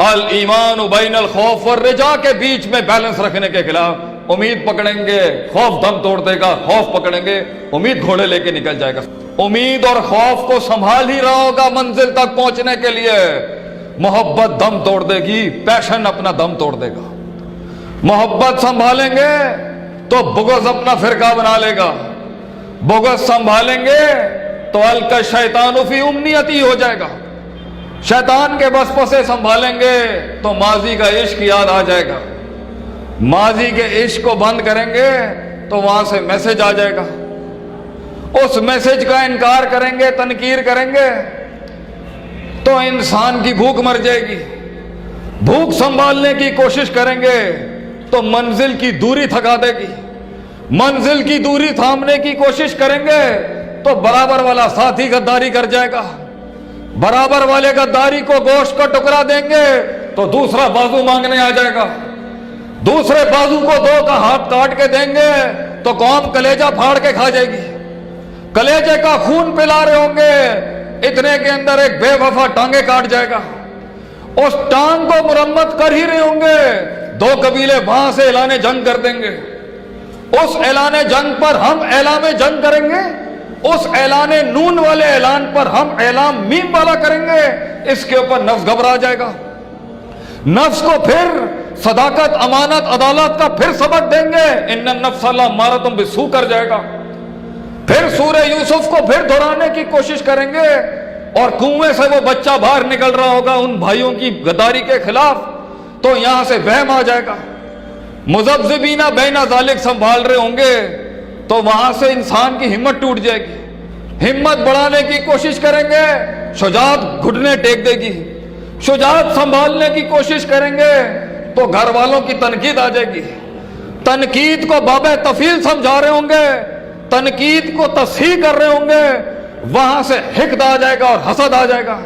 الایمان بین الخوف والرجا کے بیچ میں بیلنس رکھنے کے خلاف امید پکڑیں گے، خوف دم توڑ دے گا، خوف پکڑیں گے، امید گھوڑے لے کے نکل جائے گا۔ امید اور خوف کو سنبھال ہی رہا ہوگا منزل تک پہنچنے کے لیے، محبت دم توڑ دے گی، پیشن اپنا دم توڑ دے گا۔ محبت سنبھالیں گے تو بغض اپنا فرقہ بنا لے گا، بغض سنبھالیں گے تو القى الشیطان فی امنیتی ہو جائے گا، شیطان کے وسوسے سنبھالیں گے تو ماضی کا عشق یاد آ جائے گا، ماضی کے عشق کو بند کریں گے تو وہاں سے میسج آ جائے گا، اس میسج کا انکار کریں گے، تنکیر کریں گے تو انسان کی بھوک مر جائے گی، بھوک سنبھالنے کی کوشش کریں گے تو منزل کی دوری تھکا دے گی، منزل کی دوری تھامنے کی کوشش کریں گے تو برابر والا ساتھی غداری کر جائے گا، برابر والے غداری کو گوشت کا ٹکڑا دیں گے تو دوسرا بازو مانگنے آ جائے گا، دوسرے بازو کو دو کا ہاتھ کاٹ کے دیں گے تو قوم کلیجہ پھاڑ کے کھا جائے گی، کلیجے کا خون پلا رہے ہوں گے، اتنے کے اندر ایک بے وفا ٹانگیں کاٹ جائے گا، اس ٹانگ کو مرمت کر ہی رہے ہوں گے، دو قبیلے وہاں سے اعلان جنگ کر دیں گے، اس اعلان جنگ پر ہم اعلان جنگ کریں گے، اس اعلان نون والے اعلان پر ہم اعلان میم والا کریں گے، اس کے اوپر نفس گھبرا جائے گا، نفس کو پھر صداقت، امانت، عدالت کا پھر سبق دیں گے، ان النفس لامارۃ بالسوء کر جائے گا، پھر سورہ یوسف کو پھر دہرانے کی کوشش کریں گے اور کنویں سے وہ بچہ باہر نکل رہا ہوگا ان بھائیوں کی غداری کے خلاف تو یہاں سے وہم آ جائے گا، مذبذبین بین ذالک سنبھال رہے ہوں گے تو وہاں سے انسان کی ہمت ٹوٹ جائے گی، ہمت بڑھانے کی کوشش کریں گے، شجاعت گھٹنے ٹیک دے گی، شجاعت سنبھالنے کی کوشش کریں گے تو گھر والوں کی تنقید آ جائے گی، تنقید کو باب تفیل سمجھا رہے ہوں گے، تنقید کو تصحیح کر رہے ہوں گے، وہاں سے حقد آ جائے گا اور حسد آ جائے گا،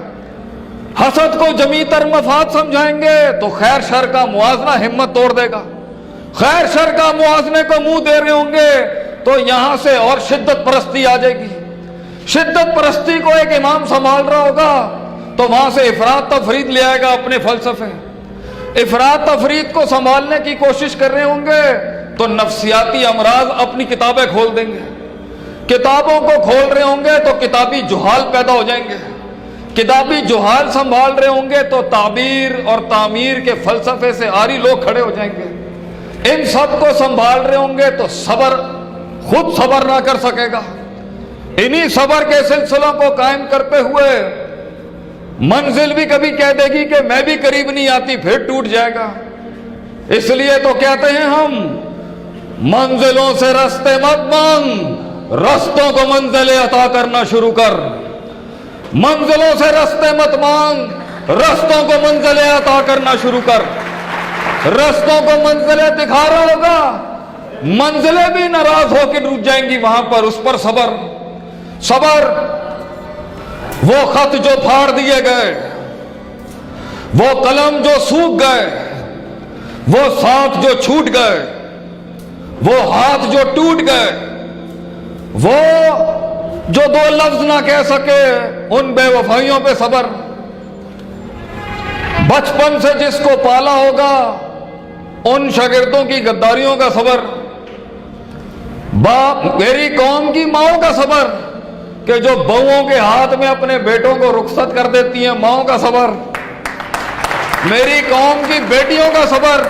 حسد کو جمی تر مفاد سمجھائیں گے تو خیر شر کا موازنہ ہمت توڑ دے گا، خیر شر کا موازنے کو منہ دے رہے ہوں گے تو یہاں سے اور شدت پرستی آ جائے گی، شدت پرستی کو ایک امام سنبھال رہا ہوگا تو وہاں سے افراط تفرید لے آئے گا اپنے فلسفے، افراط تفرید کو سنبھالنے کی کوشش کر رہے ہوں گے تو نفسیاتی امراض اپنی کتابیں کھول دیں گے، کتابوں کو کھول رہے ہوں گے تو کتابی جہال پیدا ہو جائیں گے، کتابی جہال سنبھال رہے ہوں گے تو تعبیر اور تعمیر کے فلسفے سے عاری لوگ کھڑے ہو جائیں گے، ان سب کو سنبھال رہے ہوں گے تو صبر خود صبر نہ کر سکے گا، انہی صبر کے سلسلوں کو قائم کرتے ہوئے منزل بھی کبھی کہہ دے گی کہ میں بھی قریب نہیں آتی، پھر ٹوٹ جائے گا، اس لیے تو کہتے ہیں ہم منزلوں سے رستے مت مانگ، رستوں کو منزلیں عطا کرنا شروع کر، منزلوں سے رستے مت مانگ، رستوں کو منزلیں عطا کرنا شروع کر، رستوں کو منزلیں دکھا رہا ہوگا، منزلیں بھی ناراض ہو کے رک جائیں گی وہاں پر، اس پر صبر، صبر، وہ خط جو پھاڑ دیے گئے، وہ قلم جو سوکھ گئے، وہ ساتھ جو چھوٹ گئے، وہ ہاتھ جو ٹوٹ گئے، وہ جو دو لفظ نہ کہہ سکے، ان بے وفائیوں پہ صبر، بچپن سے جس کو پالا ہوگا ان شاگردوں کی غداریوں کا صبر، میری قوم کی ماؤں کا صبر کہ جو بہوؤں کے ہاتھ میں اپنے بیٹوں کو رخصت کر دیتی ہیں، ماؤں کا صبر، میری قوم کی بیٹیوں کا صبر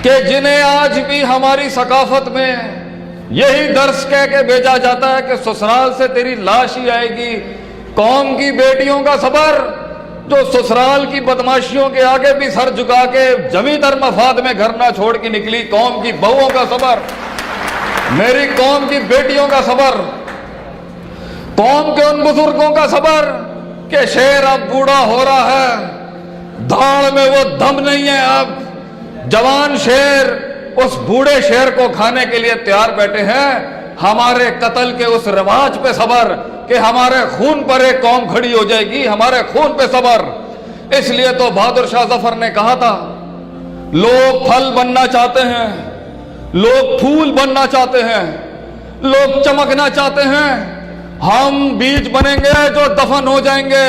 کہ جنہیں آج بھی ہماری ثقافت میں یہی درس کہہ کے بھیجا جاتا ہے کہ سسرال سے تیری لاش ہی آئے گی، قوم کی بیٹیوں کا صبر جو سسرال کی بدماشیوں کے آگے بھی سر جھکا کے جمی تر مفاد میں گھر نہ چھوڑ کے نکلی، قوم کی بہوؤں کا صبر، میری قوم کی بیٹیوں کا صبر، قوم کے ان بزرگوں کا صبر کہ شیر اب بوڑھا ہو رہا ہے، دھاڑ میں وہ دم نہیں ہے، اب جوان شیر اس بوڑھے شیر کو کھانے کے لیے تیار بیٹھے ہیں، ہمارے قتل کے اس رواج پہ صبر کہ ہمارے خون پر ایک قوم کھڑی ہو جائے گی، ہمارے خون پہ صبر۔ اس لیے تو بہادر شاہ ظفر نے کہا تھا لوگ پھل بننا چاہتے ہیں، لوگ پھول بننا چاہتے ہیں، لوگ چمکنا چاہتے ہیں، ہم بیج بنیں گے جو دفن ہو جائیں گے،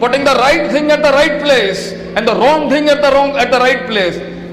putting the right thing at the right place and the wrong thing at the right place,